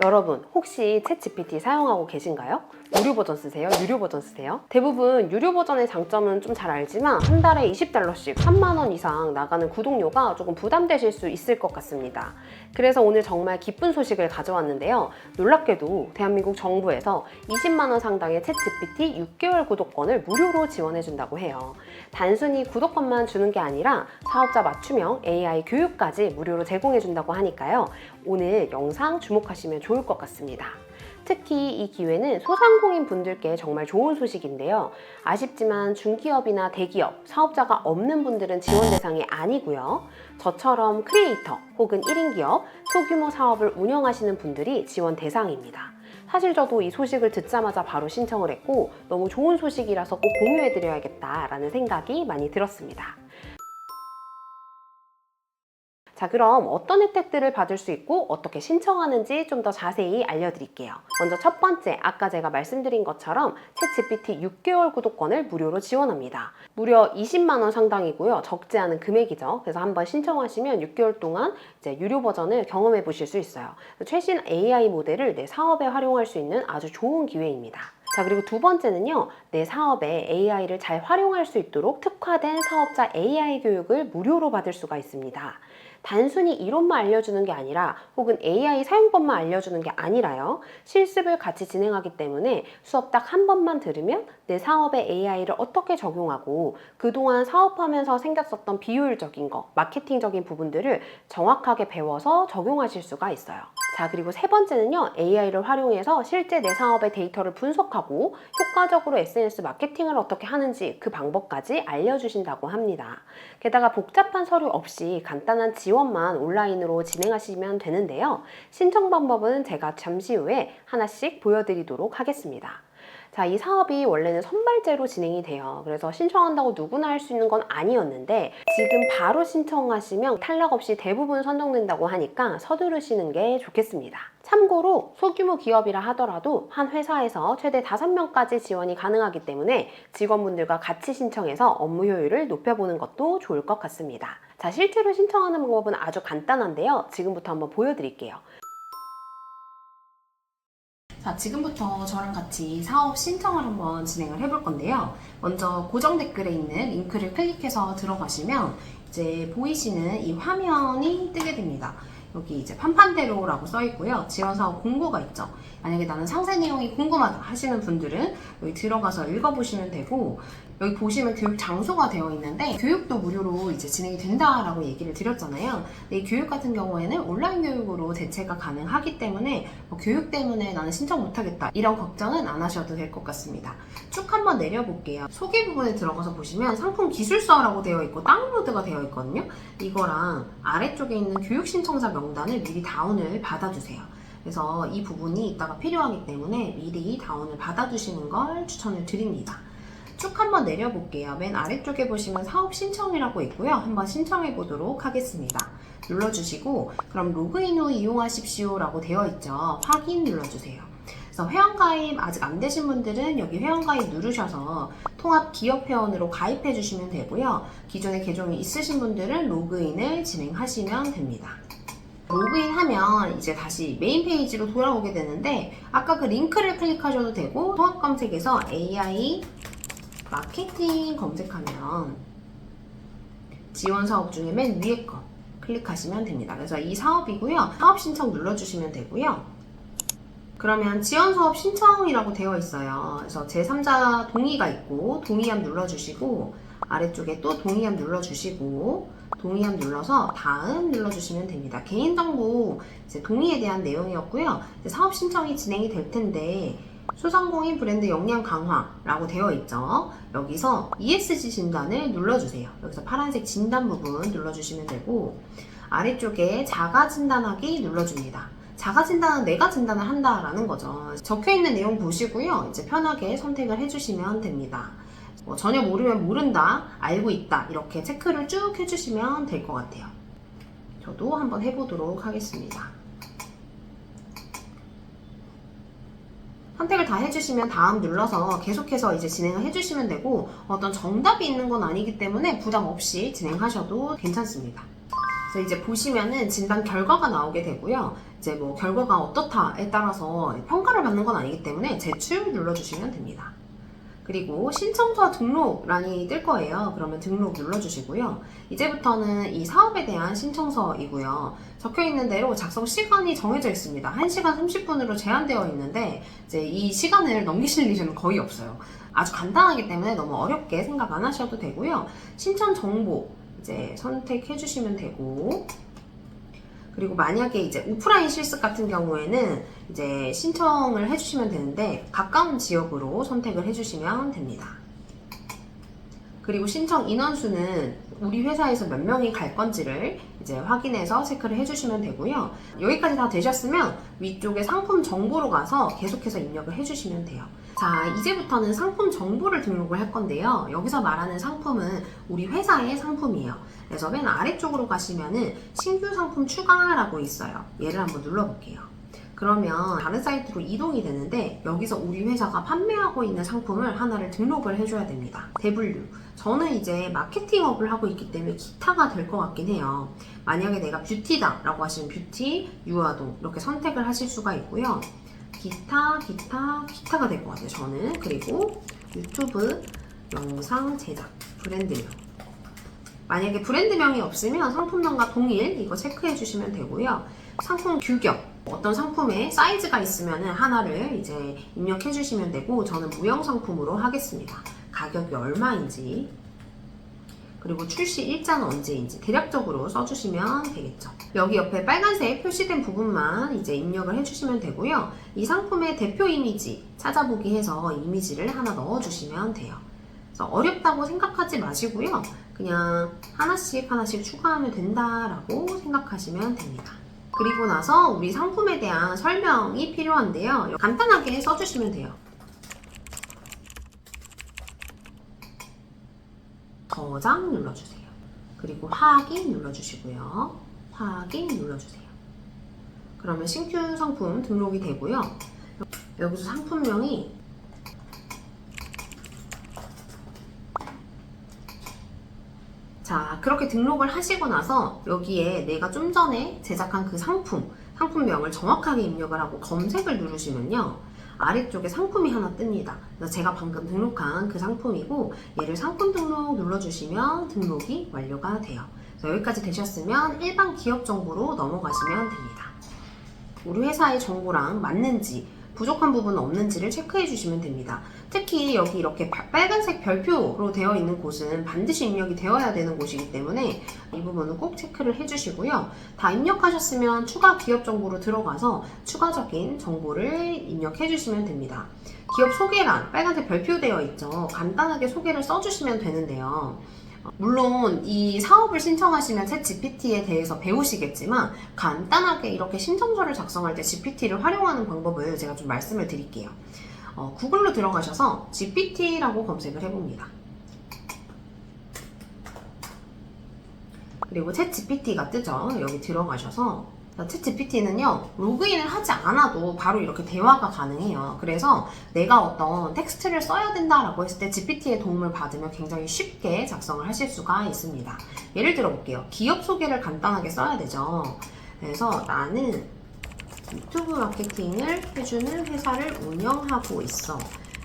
여러분 혹시 챗GPT 사용하고 계신가요? 무료 버전 쓰세요? 유료 버전 쓰세요? 대부분 유료 버전의 장점은 좀 잘 알지만 한 달에 $20씩 3만 원 이상 나가는 구독료가 조금 부담되실 수 있을 것 같습니다. 그래서 오늘 정말 기쁜 소식을 가져왔는데요. 놀랍게도 대한민국 정부에서 20만 원 상당의 챗GPT 6개월 구독권을 무료로 지원해준다고 해요. 단순히 구독권만 주는 게 아니라 사업자 맞춤형 AI 교육까지 무료로 제공해준다고 하니까요. 오늘 영상 주목하시면 좋을 것 같습니다. 특히 이 기회는 소상공인 분들께 정말 좋은 소식인데요. 아쉽지만 중기업이나 대기업, 사업자가 없는 분들은 지원 대상이 아니고요. 저처럼 크리에이터 혹은 1인 기업, 소규모 사업을 운영하시는 분들이 지원 대상입니다. 사실 저도 이 소식을 듣자마자 바로 신청을 했고 너무 좋은 소식이라서 꼭 공유해드려야겠다라는 생각이 많이 들었습니다. 자, 그럼 어떤 혜택들을 받을 수 있고 어떻게 신청하는지 좀 더 자세히 알려드릴게요. 먼저 첫 번째, 아까 제가 말씀드린 것처럼 챗GPT 6개월 구독권을 무료로 지원합니다. 무려 20만 원 상당이고요. 적지 않은 금액이죠. 그래서 한번 신청하시면 6개월 동안 이제 유료 버전을 경험해 보실 수 있어요. 최신 AI 모델을 내 사업에 활용할 수 있는 아주 좋은 기회입니다. 자, 그리고 두 번째는요, 내 사업에 AI를 잘 활용할 수 있도록 특화된 사업자 AI 교육을 무료로 받을 수가 있습니다. 단순히 이론만 알려주는 게 아니라 혹은 AI 사용법만 알려주는 게 아니라요. 실습을 같이 진행하기 때문에 수업 딱 한 번만 들으면 내 사업에 AI를 어떻게 적용하고 그동안 사업하면서 생겼었던 비효율적인 거, 마케팅적인 부분들을 정확하게 배워서 적용하실 수가 있어요. 자, 그리고 세 번째는요. AI를 활용해서 실제 내 사업의 데이터를 분석하고 효과적으로 SNS 마케팅을 어떻게 하는지 그 방법까지 알려주신다고 합니다. 게다가 복잡한 서류 없이 간단한 지원만 온라인으로 진행하시면 되는데요. 신청 방법은 제가 잠시 후에 하나씩 보여드리도록 하겠습니다. 자, 이 사업이 원래는 선발제로 진행이 돼요. 그래서 신청한다고 누구나 할 수 있는 건 아니었는데 지금 바로 신청하시면 탈락 없이 대부분 선정된다고 하니까 서두르시는 게 좋겠습니다. 참고로 소규모 기업이라 하더라도 한 회사에서 최대 5명까지 지원이 가능하기 때문에 직원분들과 같이 신청해서 업무 효율을 높여보는 것도 좋을 것 같습니다. 자, 실제로 신청하는 방법은 아주 간단한데요. 지금부터 한번 보여드릴게요. 자, 지금부터 저랑 같이 사업 신청을 한번 진행을 해볼 건데요. 먼저 고정 댓글에 있는 링크를 클릭해서 들어가시면 이제 보이시는 이 화면이 뜨게 됩니다. 여기 이제 판판대로라고 써 있고요. 지원 사업 공고가 있죠. 만약에 나는 상세 내용이 궁금하다 하시는 분들은 여기 들어가서 읽어보시면 되고, 여기 보시면 교육 장소가 되어 있는데 교육도 무료로 이제 진행이 된다라고 얘기를 드렸잖아요. 근데 이 교육 같은 경우에는 온라인 교육으로 대체가 가능하기 때문에 교육 때문에 나는 신청 못하겠다 이런 걱정은 안 하셔도 될 것 같습니다. 쭉 한번 내려볼게요. 소개 부분에 들어가서 보시면 상품 기술서라고 되어 있고 다운로드가 되어 있거든요. 이거랑 아래쪽에 있는 교육 신청자 명단을 미리 다운을 받아주세요. 그래서 이 부분이 이따가 필요하기 때문에 미리 다운을 받아두시는 걸 추천을 드립니다. 쭉 한번 내려볼게요. 맨 아래쪽에 보시면 사업 신청이라고 있고요. 한번 신청해 보도록 하겠습니다. 눌러주시고 그럼 로그인 후 이용하십시오 라고 되어 있죠. 확인 눌러주세요. 그래서 회원가입 아직 안 되신 분들은 여기 회원가입 누르셔서 통합 기업 회원으로 가입해 주시면 되고요. 기존에 계정이 있으신 분들은 로그인을 진행하시면 됩니다. 로그인하면 이제 다시 메인 페이지로 돌아오게 되는데 아까 그 링크를 클릭하셔도 되고 통합 검색에서 AI 마케팅 검색하면 지원 사업 중에 맨 위에 거 클릭하시면 됩니다. 그래서 이 사업이고요. 사업 신청 눌러주시면 되고요. 그러면 지원 사업 신청이라고 되어 있어요. 그래서 제3자 동의가 있고 동의함 눌러주시고 아래쪽에 또 동의함 눌러주시고 동의함 눌러서 다음 눌러주시면 됩니다. 개인정보 이제 동의에 대한 내용이었고요. 이제 사업 신청이 진행이 될 텐데 소상공인 브랜드 역량 강화라고 되어 있죠. 여기서 ESG 진단을 눌러주세요. 여기서 파란색 진단 부분 눌러주시면 되고 아래쪽에 자가 진단하기 눌러줍니다. 자가 진단은 내가 진단을 한다라는 거죠. 적혀있는 내용 보시고요. 이제 편하게 선택을 해주시면 됩니다. 전혀 모르면 모른다, 알고 있다 이렇게 체크를 쭉 해주시면 될 것 같아요. 저도 한번 해보도록 하겠습니다. 선택을 다 해주시면 다음 눌러서 계속해서 이제 진행을 해주시면 되고 어떤 정답이 있는 건 아니기 때문에 부담 없이 진행하셔도 괜찮습니다. 그래서 이제 보시면은 진단 결과가 나오게 되고요. 이제 뭐 결과가 어떻다에 따라서 평가를 받는 건 아니기 때문에 제출 눌러주시면 됩니다. 그리고 신청서 등록란이 뜰 거예요. 그러면 등록 눌러주시고요. 이제부터는 이 사업에 대한 신청서이고요. 적혀있는 대로 작성 시간이 정해져 있습니다. 1시간 30분으로 제한되어 있는데 이제 이 시간을 넘기실 일은 거의 없어요. 아주 간단하기 때문에 너무 어렵게 생각 안 하셔도 되고요. 신청 정보 이제 선택해 주시면 되고, 그리고 만약에 이제 오프라인 실습 같은 경우에는 이제 신청을 해주시면 되는데 가까운 지역으로 선택을 해주시면 됩니다. 그리고 신청 인원수는 우리 회사에서 몇 명이 갈 건지를 이제 확인해서 체크를 해주시면 되고요. 여기까지 다 되셨으면 위쪽에 상품 정보로 가서 계속해서 입력을 해주시면 돼요. 자, 이제부터는 상품 정보를 등록을 할 건데요. 여기서 말하는 상품은 우리 회사의 상품이에요. 그래서 맨 아래쪽으로 가시면은 신규 상품 추가라고 있어요. 얘를 한번 눌러볼게요. 그러면 다른 사이트로 이동이 되는데 여기서 우리 회사가 판매하고 있는 상품을 하나를 등록을 해줘야 됩니다. 대분류. 저는 이제 마케팅업을 하고 있기 때문에 기타가 될 것 같긴 해요. 만약에 내가 뷰티다 라고 하시면 뷰티, 유아동 이렇게 선택을 하실 수가 있고요. 기타가 될 것 같아요, 저는. 그리고 유튜브 영상 제작, 브랜드명. 만약에 브랜드명이 없으면 상품명과 동일 이거 체크해 주시면 되고요. 상품 규격, 어떤 상품에 사이즈가 있으면 하나를 이제 입력해 주시면 되고, 저는 무형 상품으로 하겠습니다. 가격이 얼마인지, 그리고 출시 일자는 언제인지 대략적으로 써주시면 되겠죠. 여기 옆에 빨간색 표시된 부분만 이제 입력을 해주시면 되고요. 이 상품의 대표 이미지 찾아보기 해서 이미지를 하나 넣어주시면 돼요. 그래서 어렵다고 생각하지 마시고요. 그냥 하나씩 추가하면 된다라고 생각하시면 됩니다. 그리고 나서 우리 상품에 대한 설명이 필요한데요. 간단하게 써주시면 돼요. 저장 눌러주세요. 그리고 확인 눌러주시고요. 확인 눌러주세요. 그러면 신규 상품 등록이 되고요. 여기서 상품명이 자, 그렇게 등록을 하시고 나서 여기에 내가 좀 전에 제작한 그 상품명을 정확하게 입력을 하고 검색을 누르시면요. 아래쪽에 상품이 하나 뜹니다. 그래서 제가 방금 등록한 그 상품이고 얘를 상품 등록 눌러주시면 등록이 완료가 돼요. 그래서 여기까지 되셨으면 일반 기업 정보로 넘어가시면 됩니다. 우리 회사의 정보랑 맞는지 부족한 부분은 없는지를 체크해 주시면 됩니다. 특히 여기 이렇게 빨간색 별표로 되어 있는 곳은 반드시 입력이 되어야 되는 곳이기 때문에 이 부분은 꼭 체크를 해주시고요. 다 입력하셨으면 추가 기업 정보로 들어가서 추가적인 정보를 입력해 주시면 됩니다. 기업 소개란 빨간색 별표 되어 있죠. 간단하게 소개를 써주시면 되는데요. 물론 이 사업을 신청하시면 챗 GPT에 대해서 배우시겠지만 간단하게 이렇게 신청서를 작성할 때 GPT를 활용하는 방법을 제가 좀 말씀을 드릴게요. 구글로 들어가셔서 GPT라고 검색을 해봅니다. 그리고 챗 GPT가 뜨죠. 여기 들어가셔서 챗 GPT는요 로그인을 하지 않아도 바로 이렇게 대화가 가능해요. 그래서 내가 어떤 텍스트를 써야 된다라고 했을 때 GPT의 도움을 받으면 굉장히 쉽게 작성을 하실 수가 있습니다. 예를 들어 볼게요. 기업 소개를 간단하게 써야 되죠. 그래서 나는 유튜브 마케팅을 해주는 회사를 운영하고 있어.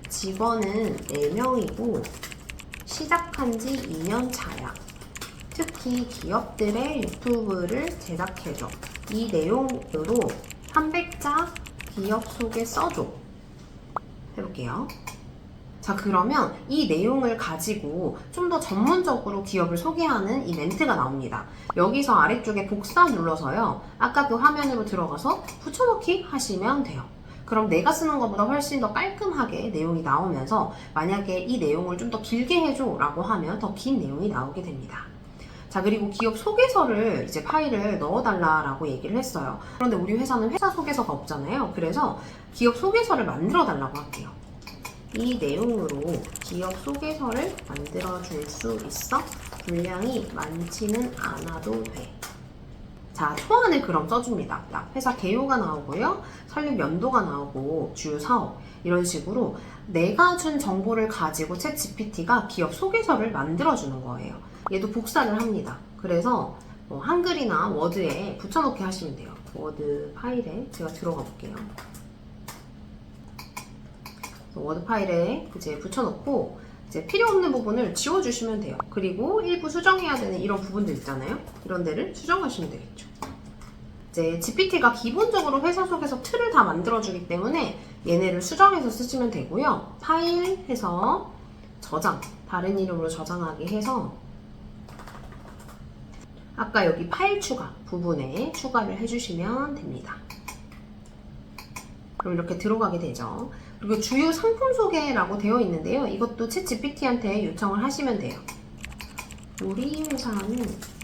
직원은 4명이고 시작한 지 2년 차야. 특히 기업들의 유튜브를 제작해줘. 이 내용으로 300자 기업 소개 써줘. 해볼게요. 자, 그러면 이 내용을 가지고 좀 더 전문적으로 기업을 소개하는 이 멘트가 나옵니다. 여기서 아래쪽에 복사 눌러서요. 아까 그 화면으로 들어가서 붙여넣기 하시면 돼요. 그럼 내가 쓰는 것보다 훨씬 더 깔끔하게 내용이 나오면서 만약에 이 내용을 좀 더 길게 해줘 라고 하면 더 긴 내용이 나오게 됩니다. 자, 그리고 기업 소개서를 이제 파일을 넣어달라고 얘기를 했어요. 그런데 우리 회사는 회사 소개서가 없잖아요. 그래서 기업 소개서를 만들어 달라고 할게요. 이 내용으로 기업 소개서를 만들어 줄 수 있어? 분량이 많지는 않아도 돼. 자, 초안을 그럼 써줍니다. 회사 개요가 나오고요. 설립 연도가 나오고 주요 사업 이런 식으로 내가 준 정보를 가지고 챗 GPT가 기업 소개서를 만들어주는 거예요. 얘도 복사를 합니다. 그래서 한글이나 워드에 붙여넣기 하시면 돼요. 워드 파일에 제가 들어가 볼게요. 워드 파일에 이제 붙여놓고 이제 필요 없는 부분을 지워주시면 돼요. 그리고 일부 수정해야 되는 이런 부분들 있잖아요. 이런 데를 수정하시면 되겠죠. 이제 GPT가 기본적으로 회사 속에서 틀을 다 만들어주기 때문에 얘네를 수정해서 쓰시면 되고요. 파일 해서 저장, 다른 이름으로 저장하기 해서 아까 여기 파일 추가 부분에 추가를 해주시면 됩니다. 그럼 이렇게 들어가게 되죠. 그리고 주요 상품 소개라고 되어 있는데요. 이것도 챗GPT한테 요청을 하시면 돼요. 우리 회사는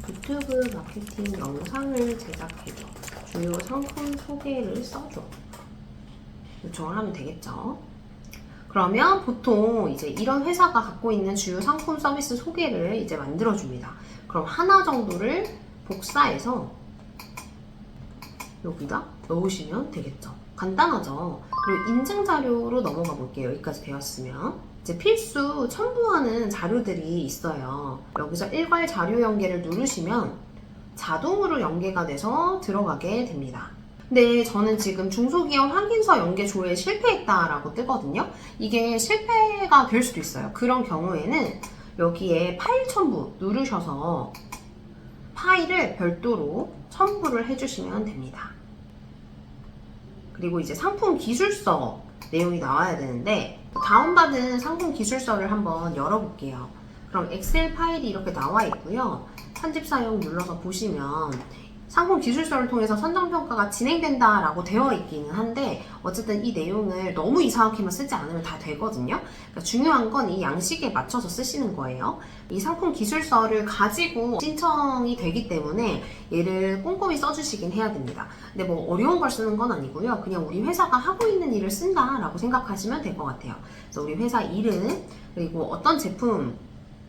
유튜브 마케팅 영상을 제작해줘. 주요 상품 소개를 써줘. 요청을 하면 되겠죠. 그러면 보통 이제 이런 회사가 갖고 있는 주요 상품 서비스 소개를 이제 만들어줍니다. 그럼 하나 정도를 복사해서 여기다 넣으시면 되겠죠. 간단하죠. 그리고 인증 자료로 넘어가 볼게요. 여기까지 되었으면. 이제 필수 첨부하는 자료들이 있어요. 여기서 일괄 자료 연계를 누르시면 자동으로 연계가 돼서 들어가게 됩니다. 근데 저는 지금 중소기업 확인서 연계 조회에 실패했다라고 뜨거든요. 이게 실패가 될 수도 있어요. 그런 경우에는 여기에 파일 첨부 누르셔서 파일을 별도로 첨부를 해주시면 됩니다. 그리고 이제 상품 기술서 내용이 나와야 되는데 다운받은 상품 기술서를 한번 열어볼게요. 그럼 엑셀 파일이 이렇게 나와 있고요. 편집 사용 눌러서 보시면 상품 기술서를 통해서 선정평가가 진행된다라고 되어 있기는 한데 어쨌든 이 내용을 너무 이상하게만 쓰지 않으면 다 되거든요. 그러니까 중요한 건 이 양식에 맞춰서 쓰시는 거예요. 이 상품 기술서를 가지고 신청이 되기 때문에 얘를 꼼꼼히 써주시긴 해야 됩니다. 근데 뭐 어려운 걸 쓰는 건 아니고요. 그냥 우리 회사가 하고 있는 일을 쓴다라고 생각하시면 될 것 같아요. 그래서 우리 회사 이름, 그리고 어떤 제품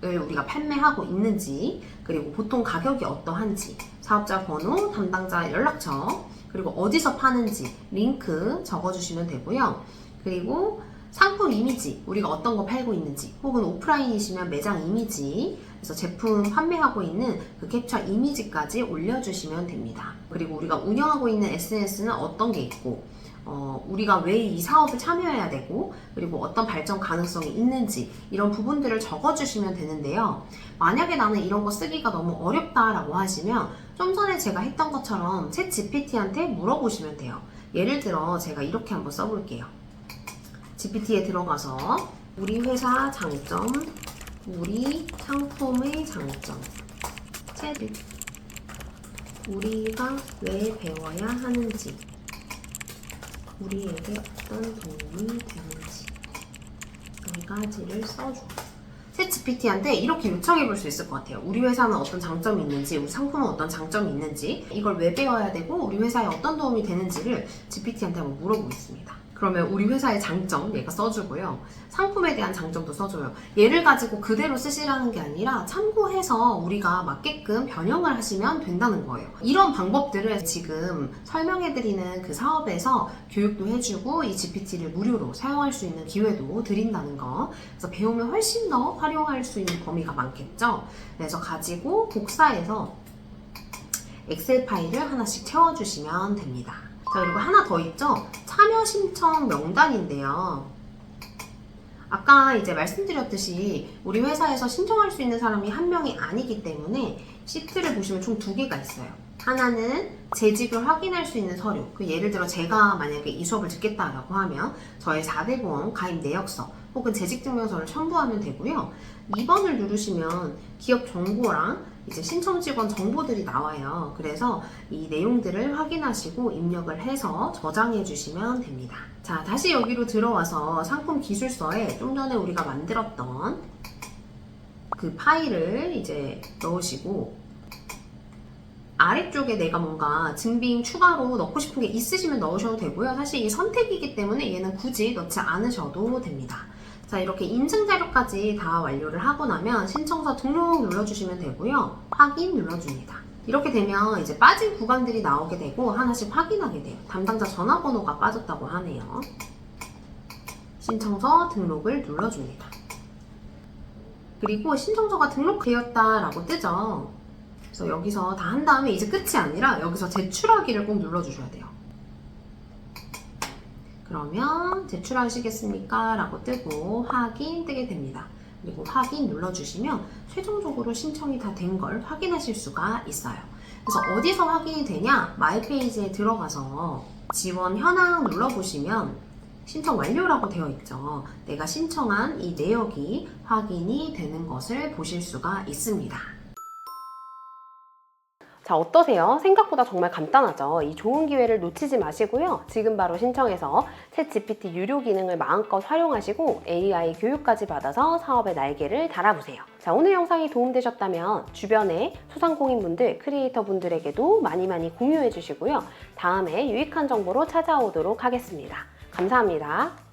을 우리가 판매하고 있는지, 그리고 보통 가격이 어떠한지, 사업자 번호, 담당자 연락처, 그리고 어디서 파는지 링크 적어주시면 되고요. 그리고 상품 이미지, 우리가 어떤 거 팔고 있는지, 혹은 오프라인이시면 매장 이미지, 그래서 제품 판매하고 있는 그 캡처 이미지까지 올려주시면 됩니다. 그리고 우리가 운영하고 있는 SNS는 어떤 게 있고, 우리가 왜 이 사업을 참여해야 되고, 그리고 어떤 발전 가능성이 있는지 이런 부분들을 적어주시면 되는데요. 만약에 나는 이런 거 쓰기가 너무 어렵다라고 하시면 좀 전에 제가 했던 것처럼 챗 GPT한테 물어보시면 돼요. 예를 들어 제가 이렇게 한번 써볼게요. GPT에 들어가서 우리 회사 장점, 우리 상품의 장점, 우리가 왜 배워야 하는지, 우리에게 어떤 도움이 되는지 네 가지를 써줘. 챗GPT한테 이렇게 요청해 볼 수 있을 것 같아요. 우리 회사는 어떤 장점이 있는지, 우리 상품은 어떤 장점이 있는지, 이걸 왜 배워야 되고 우리 회사에 어떤 도움이 되는지를 GPT한테 한번 물어보겠습니다. 그러면 우리 회사의 장점 얘가 써주고요. 상품에 대한 장점도 써줘요. 얘를 가지고 그대로 쓰시라는 게 아니라 참고해서 우리가 맞게끔 변형을 하시면 된다는 거예요. 이런 방법들을 지금 설명해드리는 그 사업에서 교육도 해주고 이 GPT를 무료로 사용할 수 있는 기회도 드린다는 거. 그래서 배우면 훨씬 더 활용할 수 있는 범위가 많겠죠. 그래서 가지고 복사해서 엑셀 파일을 하나씩 채워주시면 됩니다. 자, 그리고 하나 더 있죠? 참여 신청 명단인데요. 아까 이제 말씀드렸듯이 우리 회사에서 신청할 수 있는 사람이 한 명이 아니기 때문에 시트를 보시면 총 2개가 있어요. 하나는 재직을 확인할 수 있는 서류. 예를 들어 제가 만약에 이 수업을 듣겠다라고 하면 저의 4대 보험 가입 내역서 혹은 재직증명서를 첨부하면 되고요. 2번을 누르시면 기업 정보랑 이제 신청 직원 정보들이 나와요. 그래서 이 내용들을 확인하시고 입력을 해서 저장해 주시면 됩니다. 자, 다시 여기로 들어와서 상품 기술서에 좀 전에 우리가 만들었던 그 파일을 이제 넣으시고 아래쪽에 내가 뭔가 증빙 추가로 넣고 싶은 게 있으시면 넣으셔도 되고요. 사실 이 선택이기 때문에 얘는 굳이 넣지 않으셔도 됩니다. 자, 이렇게 인증 자료까지 다 완료를 하고 나면 신청서 등록 눌러주시면 되고요. 확인 눌러줍니다. 이렇게 되면 이제 빠진 구간들이 나오게 되고 하나씩 확인하게 돼요. 담당자 전화번호가 빠졌다고 하네요. 신청서 등록을 눌러줍니다. 그리고 신청서가 등록되었다라고 뜨죠. 그래서 여기서 다 한 다음에 이제 끝이 아니라 여기서 제출하기를 꼭 눌러주셔야 돼요. 그러면 제출하시겠습니까? 라고 뜨고 확인 뜨게 됩니다. 그리고 확인 눌러주시면 최종적으로 신청이 다 된 걸 확인하실 수가 있어요. 그래서 어디서 확인이 되냐? 마이페이지에 들어가서 지원 현황 눌러보시면 신청 완료라고 되어 있죠. 내가 신청한 이 내역이 확인이 되는 것을 보실 수가 있습니다. 자, 어떠세요? 생각보다 정말 간단하죠? 이 좋은 기회를 놓치지 마시고요. 지금 바로 신청해서 챗GPT 유료 기능을 마음껏 활용하시고 AI 교육까지 받아서 사업의 날개를 달아보세요. 자, 오늘 영상이 도움되셨다면 주변에 소상공인분들, 크리에이터분들에게도 많이 공유해 주시고요. 다음에 유익한 정보로 찾아오도록 하겠습니다. 감사합니다.